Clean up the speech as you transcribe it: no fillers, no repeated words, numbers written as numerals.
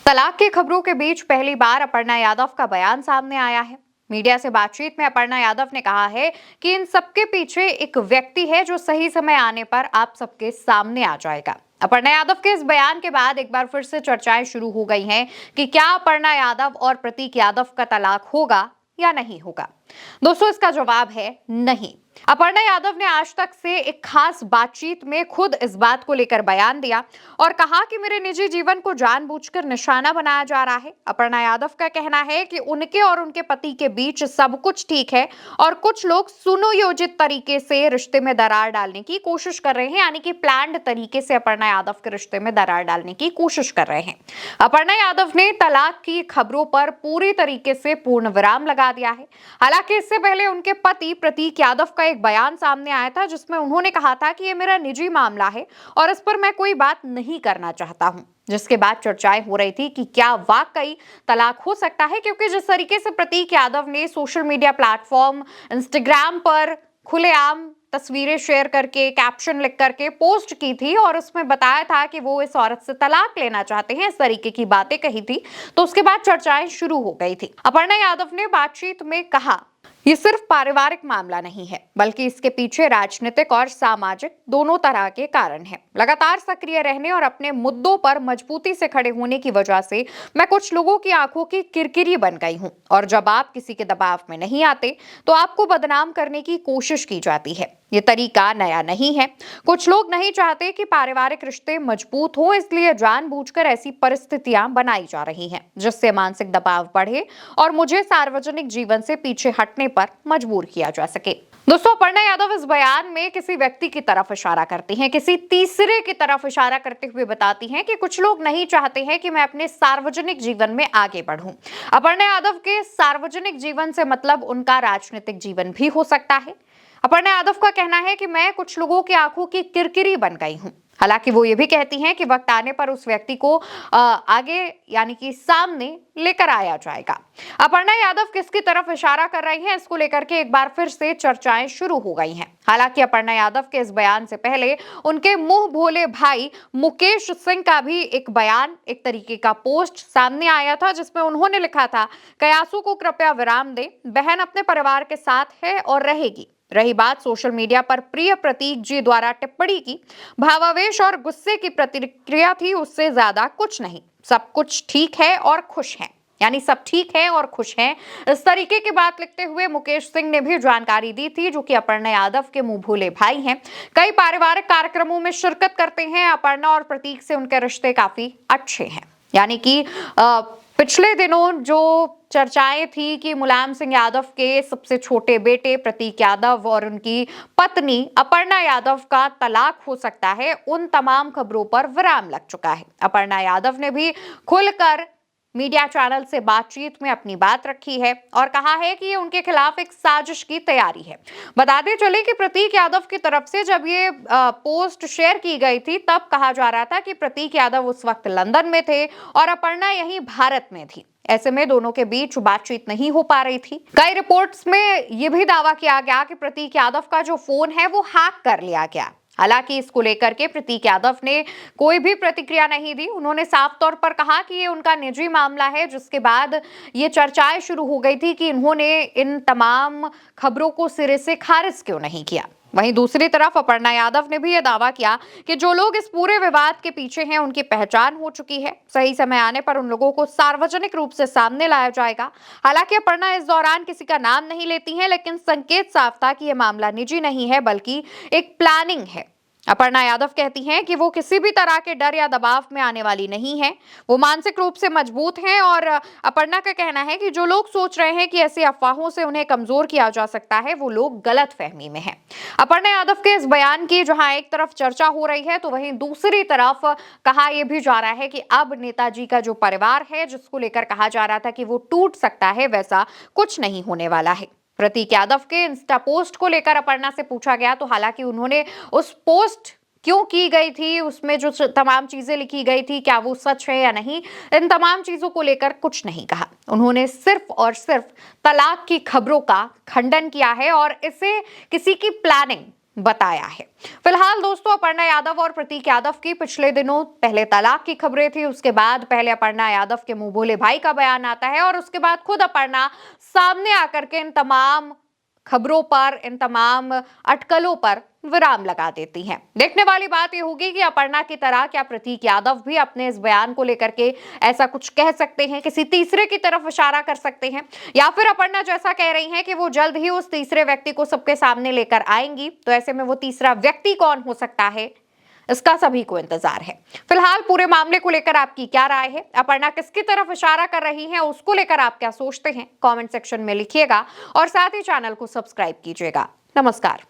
तलाक की खबरों के बीच पहली बार अपर्णा यादव का बयान सामने आया है। मीडिया से बातचीत में अपर्णा यादव ने कहा है कि इन सबके पीछे एक व्यक्ति है जो सही समय आने पर आप सबके सामने आ जाएगा। अपर्णा यादव के इस बयान के बाद एक बार फिर से चर्चाएं शुरू हो गई हैं कि क्या अपर्णा यादव और प्रतीक यादव का तलाक होगा या नहीं होगा। दोस्तों, इसका जवाब है नहीं। अपर्णा यादव ने आज तक से एक खास बातचीत में खुद इस बात को लेकर बयान दिया और कहा कि मेरे निजी जीवन को जानबूझकर निशाना बनाया जा रहा है। अपर्णा यादव का कहना है कि उनके और उनके पति के बीच सब कुछ ठीक है और कुछ लोग सुनियोजित तरीके से रिश्ते में दरार डालने की कोशिश कर रहे हैं, यानी कि प्लान्ड तरीके से अपर्णा यादव के रिश्ते में दरार डालने की कोशिश कर रहे हैं। अपर्णा यादव ने तलाक की खबरों पर पूरी तरीके से पूर्ण विराम लगा दिया है। हालांकि इससे पहले उनके पति प्रतीक यादव का एक बयान सामने आया था जिसमें उन्होंने कहा था कि ये मेरा निजी मामला है और इस पर मैं कोई बात नहीं करना चाहता हूं। जिसके बाद चर्चाएं हो रही थी कि क्या वाकई तलाक हो सकता है, क्योंकि जिस तरीके से प्रतीक यादव ने सोशल मीडिया प्लेटफॉर्म इंस्टाग्राम पर खुलेआम तस्वीरें शेयर करके कैप्शन लिख करके पोस्ट की थी और उसमें बताया था कि वो इस औरत से तलाक लेना चाहते हैं, इस तरीके की बातें कही थी, तो उसके बाद चर्चाएं शुरू हो गई थी। अपर्णा यादव ने बातचीत में कहा, ये सिर्फ पारिवारिक मामला नहीं है बल्कि इसके पीछे राजनीतिक और सामाजिक दोनों तरह के कारण हैं। लगातार सक्रिय रहने और अपने मुद्दों पर मजबूती से खड़े होने की वजह से मैं कुछ लोगों की आंखों की किरकिरी बन गई हूं और जब आप किसी के दबाव में नहीं आते तो आपको बदनाम करने की कोशिश की जाती है। ये तरीका नया नहीं है। कुछ लोग नहीं चाहते कि पारिवारिक रिश्ते मजबूत हो, इसलिए जानबूझकर ऐसी परिस्थितियां बनाई जा रही हैं जिससे मानसिक दबाव बढ़े और मुझे सार्वजनिक जीवन से पीछे हटने पर मजबूर किया जा सके। दोस्तों, अपर्णा यादव इस बयान में किसी व्यक्ति की तरफ इशारा करती हैं, किसी तीसरे की तरफ इशारा करते हुए बताती हैं कि कुछ लोग नहीं चाहते हैं कि मैं अपने सार्वजनिक जीवन में आगे बढ़ूं। अपर्णा यादव के सार्वजनिक जीवन से मतलब उनका राजनीतिक जीवन भी हो सकता है। अपर्णा यादव का कहना है कि मैं कुछ लोगों की आंखों की किरकिरी बन गई हूं। हालांकि वो ये भी कहती हैं कि वक्त आने पर उस व्यक्ति को आगे यानी कि सामने लेकर आया जाएगा। अपर्णा यादव किसकी तरफ इशारा कर रही हैं, इसको लेकर के एक बार फिर से चर्चाएं शुरू हो गई हैं। हालांकि अपर्णा यादव के इस बयान से पहले उनके मुंह भोले भाई मुकेश सिंह का भी एक बयान, एक तरीके का पोस्ट सामने आया था जिसमें उन्होंने लिखा था, कयासों को कृपया विराम दें, बहन अपने परिवार के साथ है और रहेगी। रही बात सोशल मीडिया पर प्रिय प्रतीक जी द्वारा टिप्पणी की, भावावेश और गुस्से की प्रतिक्रिया थी, उससे ज्यादा कुछ नहीं। सब कुछ ठीक है और खुश हैं, यानी सब ठीक है और खुश हैं। इस तरीके की बात लिखते हुए मुकेश सिंह ने भी जानकारी दी थी, जो कि अपर्णा यादव के मुंह भोले भाई हैं। कई पारिवारिक कार्यक्रमों में शिरकत करते हैं। अपर्णा और प्रतीक से उनके रिश्ते काफी अच्छे हैं। यानी कि पिछले दिनों जो चर्चाएं थी कि मुलायम सिंह यादव के सबसे छोटे बेटे प्रतीक यादव और उनकी पत्नी अपर्णा यादव का तलाक हो सकता है, उन तमाम खबरों पर विराम लग चुका है। अपर्णा यादव ने भी खुलकर मीडिया चैनल से बातचीत में अपनी बात रखी है और कहा है कि ये उनके खिलाफ एक साजिश की तैयारी है। बताते चले कि प्रतीक यादव की तरफ से जब ये पोस्ट शेयर की गई थी तब कहा जा रहा था कि प्रतीक यादव उस वक्त लंदन में थे और अपर्णा यहीं भारत में थी। ऐसे में दोनों के बीच बातचीत नहीं हो पा रही थी। कई रिपोर्ट्स में यह भी दावा किया गया कि प्रतीक यादव का जो फोन है वो हैक कर लिया गया। हालांकि इसको लेकर के प्रतीक यादव ने कोई भी प्रतिक्रिया नहीं दी। उन्होंने साफ तौर पर कहा कि ये उनका निजी मामला है, जिसके बाद ये चर्चाएं शुरू हो गई थी कि इन्होंने इन तमाम खबरों को सिरे से खारिज क्यों नहीं किया। वहीं दूसरी तरफ अपर्णा यादव ने भी यह दावा किया कि जो लोग इस पूरे विवाद के पीछे हैं उनकी पहचान हो चुकी है। सही समय आने पर उन लोगों को सार्वजनिक रूप से सामने लाया जाएगा। हालांकि अपर्णा इस दौरान किसी का नाम नहीं लेती हैं, लेकिन संकेत साफ था कि यह मामला निजी नहीं है बल्कि एक प्लानिंग है। अपर्णा यादव कहती हैं कि वो किसी भी तरह के डर या दबाव में आने वाली नहीं है। वो मानसिक रूप से मजबूत हैं और अपर्णा का कहना है कि जो लोग सोच रहे हैं कि ऐसी अफवाहों से उन्हें कमजोर किया जा सकता है, वो लोग गलत फहमी में हैं। अपर्णा यादव के इस बयान की जहां एक तरफ चर्चा हो रही है तो वहीं दूसरी तरफ कहा यह भी जा रहा है कि अब नेताजी का जो परिवार है, जिसको लेकर कहा जा रहा था कि वो टूट सकता है, वैसा कुछ नहीं होने वाला है। प्रतीक यादव के इंस्टा पोस्ट को लेकर अपर्णा से पूछा गया तो हालांकि उन्होंने उस पोस्ट क्यों की गई थी, उसमें जो तमाम चीजें लिखी गई थी, क्या वो सच है या नहीं, इन तमाम चीजों को लेकर कुछ नहीं कहा। उन्होंने सिर्फ और सिर्फ तलाक की खबरों का खंडन किया है और इसे किसी की प्लानिंग बताया है। फिलहाल दोस्तों, अपर्णा यादव और प्रतीक यादव की पिछले दिनों पहले तलाक की खबरें थी, उसके बाद पहले अपर्णा यादव के मुंह बोले भाई का बयान आता है और उसके बाद खुद अपर्णा सामने आकर के इन तमाम खबरों पर, इन तमाम अटकलों पर विराम लगा देती हैं। देखने वाली बात यह होगी कि अपर्णा की तरह क्या प्रतीक यादव भी अपने इस बयान को लेकर के ऐसा कुछ कह सकते हैं, किसी तीसरे की तरफ इशारा कर सकते हैं, या फिर अपर्णा जैसा कह रही हैं कि वो जल्द ही उस तीसरे व्यक्ति को सबके सामने लेकर आएंगी। तो ऐसे में वो तीसरा व्यक्ति कौन हो सकता है, इसका सभी को इंतजार है। फिलहाल पूरे मामले को लेकर आपकी क्या राय है, अपर्णा किसकी तरफ इशारा कर रही हैं, उसको लेकर आप क्या सोचते हैं, कमेंट सेक्शन में लिखिएगा और साथ ही चैनल को सब्सक्राइब कीजिएगा। नमस्कार।